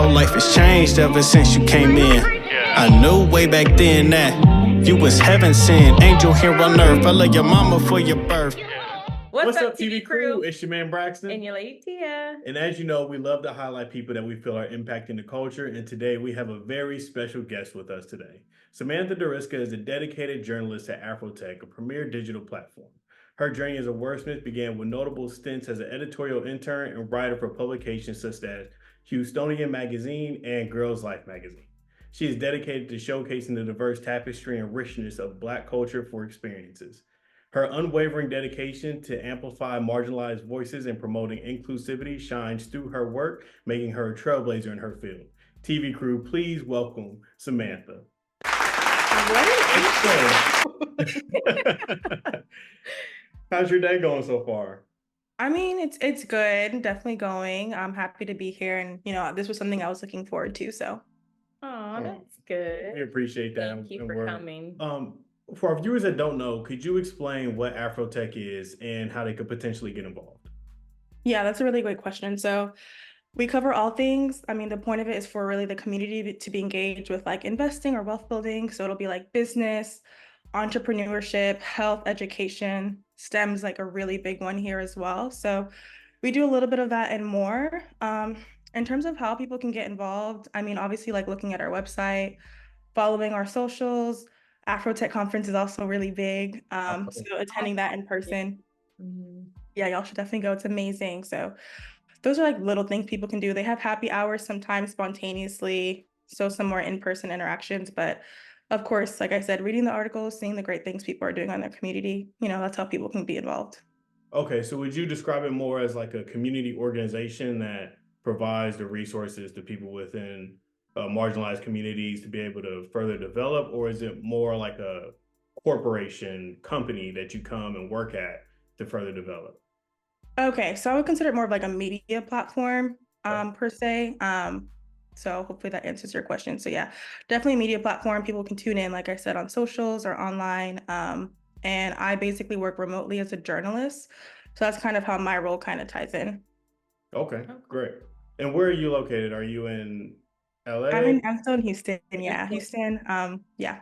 Your life has changed ever since you came in. I knew way back then that you was heaven sent, angel here on earth. I love your mama for your birth. What's up, TV crew? It's your man Braxton. And your lady Tia. And as you know, we love to highlight people that we feel are impacting the culture. And today we have a very special guest with us today. Samantha Dorisca is a dedicated journalist at AfroTech, a premier digital platform. Her journey as a wordsmith began with notable stints as an editorial intern and writer for publications such as Houstonia magazine and Girls Life magazine. She is dedicated to showcasing the diverse tapestry and richness of Black culture for experiences. Her unwavering dedication to amplify marginalized voices and promoting inclusivity shines through her work, making her a trailblazer in her field. TV crew, please welcome Samantha. How's your day going so far? I mean, it's good, definitely going. I'm happy to be here, and this was something I was looking forward to. So, that's good. We appreciate that. Thank you for coming. For our viewers that don't know, could you explain what AfroTech is and how they could potentially get involved? Yeah, that's a really great question. So we cover all things. I mean, the point of it is for really the community to be engaged with like investing or wealth building. So it'll be like business, entrepreneurship, health, education. STEM's like a really big one here as well. So we do a little bit of that and more. In terms of how people can get involved, I mean, obviously like looking at our website, following our socials. AfroTech conference is also really big. So attending that in person. Yeah, y'all should definitely go. It's amazing. So those are like little things people can do. They have happy hours sometimes spontaneously. So some more in-person interactions. But of course, like I said, reading the articles, seeing the great things people are doing on their community, that's how people can be involved. Okay, so would you describe it more as like a community organization that provides the resources to people within marginalized communities to be able to further develop, or is it more like a corporation company that you come and work at to further develop? Okay, so I would consider it more of like a media platform per se. So hopefully that answers your question. So yeah, definitely a media platform. People can tune in, like I said, on socials or online. And I basically work remotely as a journalist. So that's kind of how my role kind of ties in. Okay, great. And where are you located? Are you in LA? I'm still in Houston. Yeah, Houston. Yeah.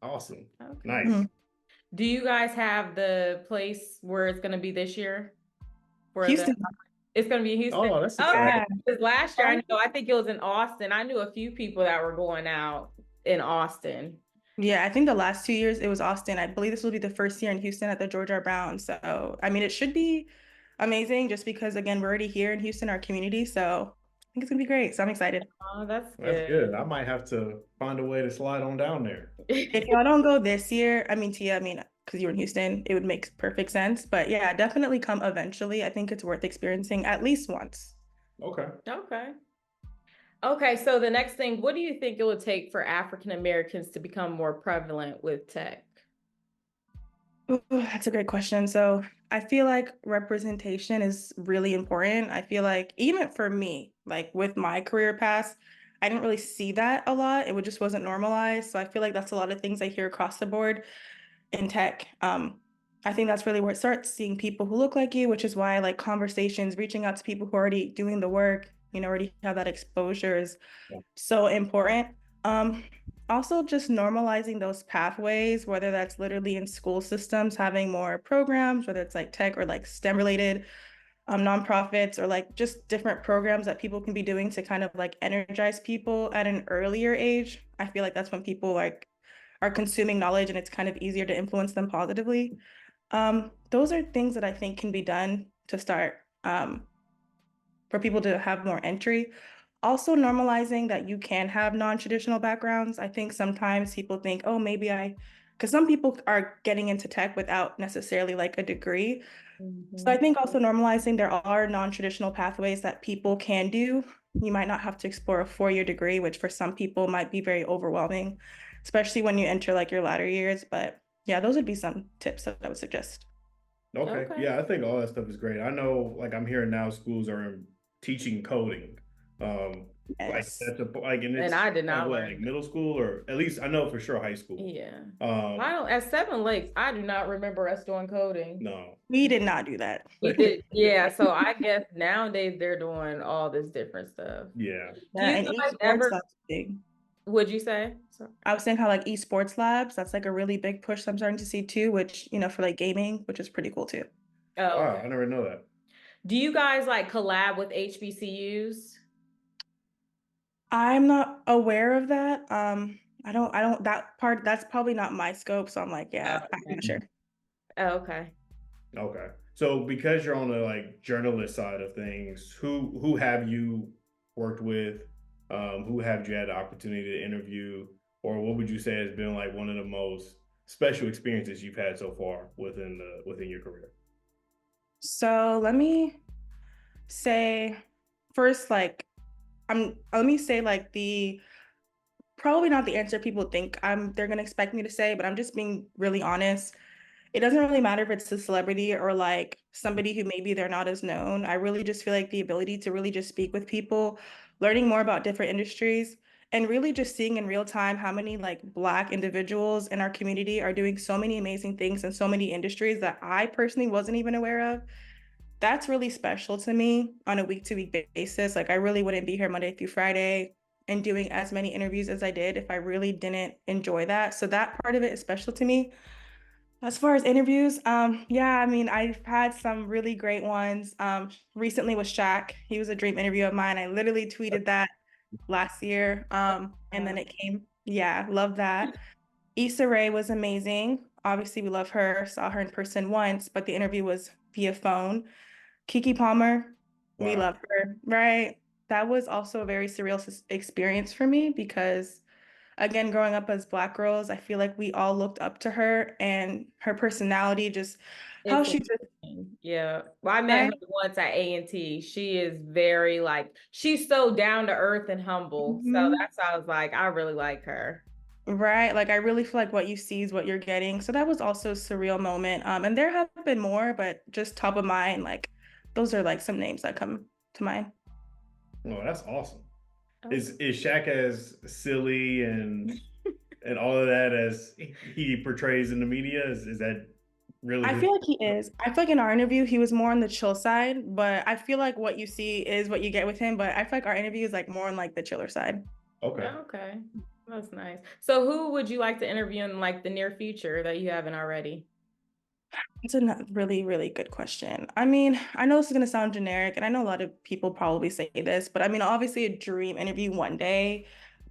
Awesome. Okay. Nice. Mhm. Do you guys have the place where it's going to be this year? Houston. It's going to be in Houston. Oh, that's okay. exciting. Because last year, I think it was in Austin. I knew a few people that were going out in Austin. Yeah, I think the last 2 years it was Austin. I believe this will be the first year in Houston at the George R. Brown. So, I mean, it should be amazing just because, again, we're already here in Houston, our community. So I think it's going to be great. So I'm excited. Oh, that's good. That's good. I might have to find a way to slide on down there. If y'all don't go this year, Tia, because you're in Houston, it would make perfect sense. But yeah, definitely come eventually. I think it's worth experiencing at least once. Okay. Okay, so the next thing, what do you think it would take for African Americans to become more prevalent with tech? Ooh, that's a great question. So I feel like representation is really important. I feel like even for me, like with my career path, I didn't really see that a lot. It just wasn't normalized. So I feel like that's a lot of things I hear across the board in tech. I think that's really where it starts, seeing people who look like you, which is why like conversations, reaching out to people who are already doing the work, already have that exposure is so important. Also just normalizing those pathways, whether that's literally in school systems, having more programs, whether it's like tech or like STEM related nonprofits, or like just different programs that people can be doing to kind of like energize people at an earlier age. I feel like that's when people like are consuming knowledge and it's kind of easier to influence them positively. Those are things that I think can be done to start for people to have more entry. Also normalizing that you can have non-traditional backgrounds. I think sometimes people think, oh, maybe because some people are getting into tech without necessarily like a degree. So I think also normalizing there are non-traditional pathways that people can do. You might not have to explore a 4-year degree, which for some people might be very overwhelming, especially when you enter like your latter years. But yeah, those would be some tips that I would suggest. Okay. Yeah, I think all that stuff is great. I know, like I'm hearing now schools are teaching coding. Like Yes. that's like, and it's And I did like not what, learn. like middle school, or at least I know for sure high school. Yeah. Um, I don't, at Seven Lakes, I do not remember us doing coding. no. We did not do that. We did, yeah. So I guess nowadays they're doing all this different stuff. Yeah. Do you And guys esports ever, labs big. would you say? Sorry. I was saying how like esports labs, that's like a really big push I'm starting to see too, which, for like gaming, which is pretty cool too. Oh, Wow, okay. I never know that. Do you guys like collab with HBCUs? I'm not aware of that. That part, that's probably not my scope. So I'm like, yeah, Oh, I'm okay. not sure. Oh, okay. Okay. So because you're on the like journalist side of things, who have you worked with? Who have you had the opportunity to interview? Or what would you say has been like one of the most special experiences you've had so far within your career? So let me say first, like, let me say like the probably not the answer people think they're gonna expect me to say, but I'm just being really honest. It doesn't really matter if it's a celebrity or like somebody who maybe they're not as known. I really just feel like the ability to really just speak with people, learning more about different industries, and really just seeing in real time how many like Black individuals in our community are doing so many amazing things in so many industries that I personally wasn't even aware of. That's really special to me on a week-to-week basis. Like I really wouldn't be here Monday through Friday and doing as many interviews as I did if I really didn't enjoy that. So that part of it is special to me. As far as interviews, yeah, I mean, I've had some really great ones. Recently with Shaq, he was a dream interview of mine. I literally tweeted that last year. And then it came. Yeah, love that. Issa Rae was amazing. Obviously, we love her. Saw her in person once, but the interview was via phone. Keke Palmer, we Wow. love her, right? That was also a very surreal experience for me because again, growing up as Black girls, I feel like we all looked up to her and her personality, just how It's she just, interesting. Yeah. Well, I met her right? once at A&T. She is very like, she's so down to earth and humble. So Mhm. that's why I was like, I really like her. Right. Like I really feel like what you see is what you're getting. So that was also a surreal moment. And there have been more, but just top of mind, like those are like some names that come to mind. Oh, that's awesome. Oh. Is Shaq as silly and all of that as he portrays in the media? Is that really I his? feel like he is. I feel like in our interview, he was more on the chill side, but I feel like what you see is what you get with him. But I feel like our interview is like more on like the chiller side. Okay. Okay. That's nice. So who would you like to interview in like the near future that you haven't already? It's a really, really good question. I mean, I know this is going to sound generic, and I know a lot of people probably say this, but I mean, obviously, a dream interview one day,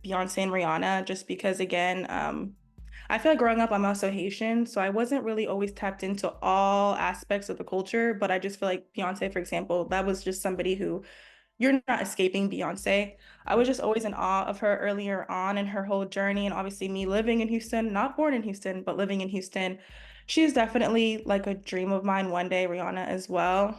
Beyonce and Rihanna, just because, again, I feel like growing up, I'm also Haitian, so I wasn't really always tapped into all aspects of the culture, but I just feel like Beyonce, for example, that was just somebody who you're not escaping Beyonce. I was just always in awe of her earlier on in her whole journey. And obviously, me living in Houston, not born in Houston, but living in Houston, she is definitely like a dream of mine one day, Rihanna as well.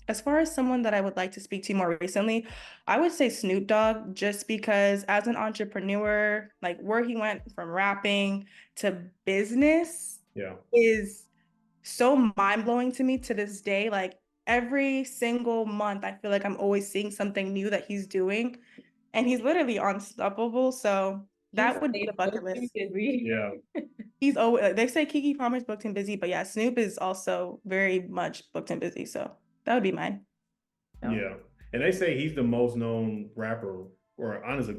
As far as someone that I would like to speak to more recently, I would say Snoop Dogg, just because as an entrepreneur, like where he went from rapping to business Yeah. is so mind-blowing to me to this day. Like every single month, I feel like I'm always seeing something new that he's doing, and he's literally unstoppable. So He's that would be the bucket so list. busy. Yeah. He's always like, they say Keke Palmer's booked and busy, but yeah, Snoop is also very much booked and busy. So that would be mine. Yeah. And they say he's the most known rapper, or honestly,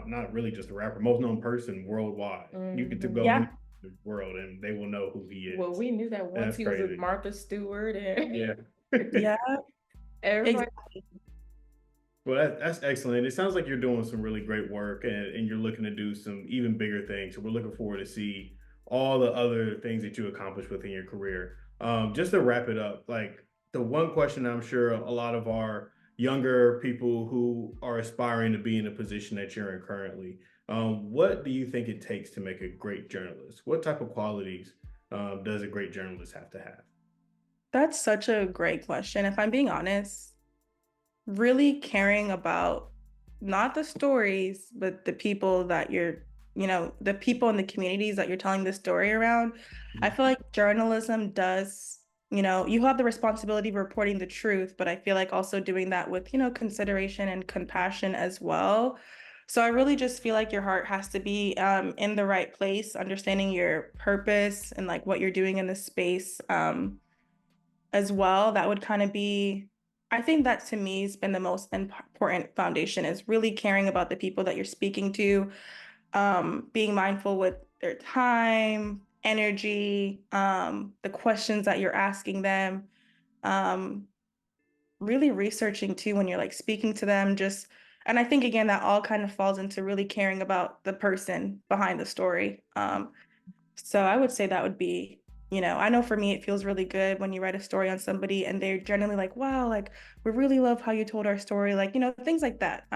not really just a rapper, most known person worldwide. You get to go Yeah. in the world and they will know who he is. Well, we knew that once That's he was with crazy. Martha Stewart and Yeah. Yeah, everybody. exactly. Well, that's excellent. It sounds like you're doing some really great work, and you're looking to do some even bigger things. So we're looking forward to see all the other things that you accomplish within your career. Just to wrap it up, like the one question I'm sure a lot of our younger people who are aspiring to be in a position that you're in currently, what do you think it takes to make a great journalist? What type of qualities does a great journalist have to have? That's such a great question. If I'm being honest, really caring about not the stories, but the people that the people in the communities that you're telling the story around. I feel like journalism does you know, you have the responsibility of reporting the truth, but I feel like also doing that with, you know, consideration and compassion as well. So I really just feel like your heart has to be in the right place, understanding your purpose and like what you're doing in this space as well. That would kind of be, I think that to me has been the most important foundation, is really caring about the people that you're speaking to, being mindful with their time, energy, the questions that you're asking them, um, really researching too when you're like speaking to them, just, and I think again that all kind of falls into really caring about the person behind the story. So I would say that would be, you know, I know for me it feels really good when you write a story on somebody and they're generally like, wow, like we really love how you told our story, like, you know, things like that.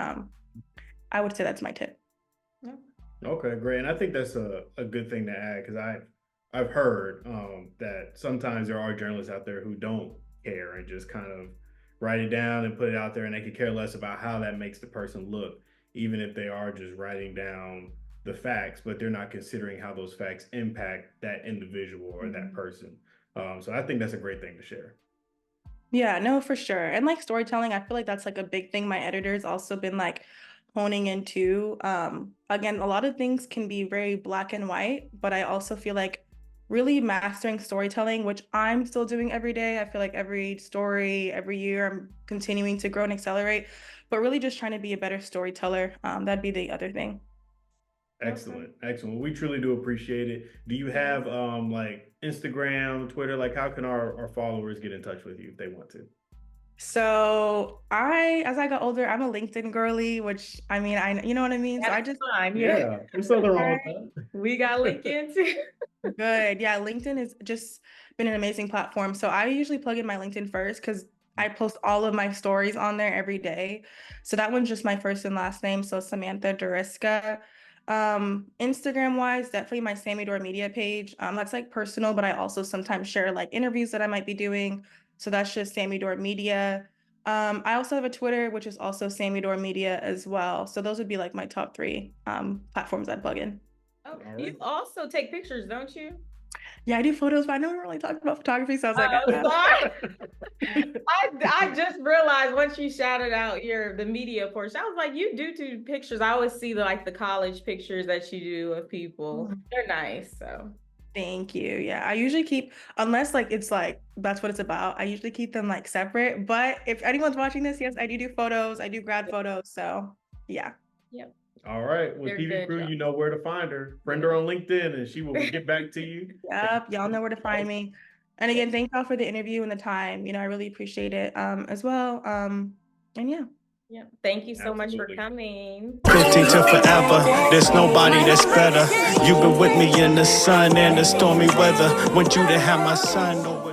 I would say that's my tip. Okay, great. And I think that's a good thing to add, because I've heard that sometimes there are journalists out there who don't care and just kind of write it down and put it out there, and they could care less about how that makes the person look, even if they are just writing down the facts, but they're not considering how those facts impact that individual or that person. So I think that's a great thing to share. Yeah, no, for sure. And like storytelling, I feel like that's like a big thing my editor's also been like honing into. Again, a lot of things can be very black and white, but I also feel like really mastering storytelling, which I'm still doing every day. I feel like every story, every year, I'm continuing to grow and accelerate, but really just trying to be a better storyteller. That'd be the other thing. Excellent, excellent. We truly do appreciate it. Do you have like Instagram, Twitter? Like, how can our followers get in touch with you if they want to? So as I got older, I'm a LinkedIn girly, which I mean, you know what I mean? So I That's just, fine. Yeah, there's nothing wrong with that. We got LinkedIn too. good. Yeah, LinkedIn has just been an amazing platform. So I usually plug in my LinkedIn first because I post all of my stories on there every day. So that one's just my first and last name. So Samantha Dorisca. Instagram wise, definitely my Sammy Dor Media page. That's like personal, but I also sometimes share like interviews that I might be doing. So that's just Sammy Dor Media. I also have a Twitter, which is also Sammy Dor Media as well. So those would be like my top three platforms I'd plug in. Oh, you also take pictures, don't you? Yeah, I do photos, but I never really talked about photography, so I was like, sorry. I just realized once you shouted out the media portion, I was like, you do pictures. I always see the college pictures that you do of people. They're nice. So thank you. Yeah, I usually keep, unless like it's like that's what it's about, I usually keep them like separate. But if anyone's watching this, yes, I do photos. I do grad photos. So yeah. Yep. All right. Well, TV crew, you know where to find her. Friend her on LinkedIn and she will get back to you. Yep. Y'all know where to find me. And again, thank y'all for the interview and the time. You know, I really appreciate it as well. And yeah. Yeah. Thank you so much for coming. 15 till forever. There's nobody that's better. You've been with me in the sun and the stormy weather. Want you to have my son over.